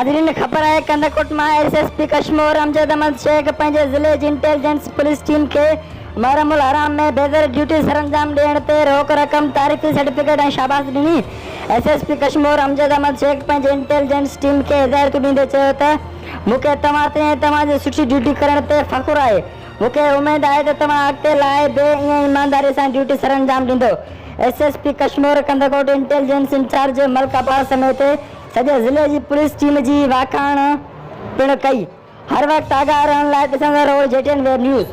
नाज़रीन ख़बर है कंदकोट में एसएसपी कश्मीर अमजद अहमद शेख पंहिंजे ज़िले जी इंटेलिजेंस पुलिस टीम के महरमुल हराम में बेदर ड्यूटी सरअंजाम ॾियण ते रोक रक़म तारीफ़ी सर्टिफिकेट ऐं शाबाश ॾिनी। एसएसपी कश्मीर अमजद अहमद शेख पंहिंजे इंटेलिजेंस टीम के हिदायत ॾींदे चयो त मूंखे तव्हां ते ऐं तव्हांजी सुठी ड्यूटी करण ते फ़ख़ुरु आहे। मूंखे उमेद आहे त तव्हां अॻिते लाइ बि ईअं ईमानदारी सां ड्यूटी सरअंजाम ॾींदो। SSP Kashmore Kandhkot intelligence incharge मलकापाल समेत सॼे ज़िले जी पुलिस टीम जी वाखाण पिणु कई। हर वक़्तु आगाह रहण लाइ ॾिसंदा रहो JTN वेब न्यूज़।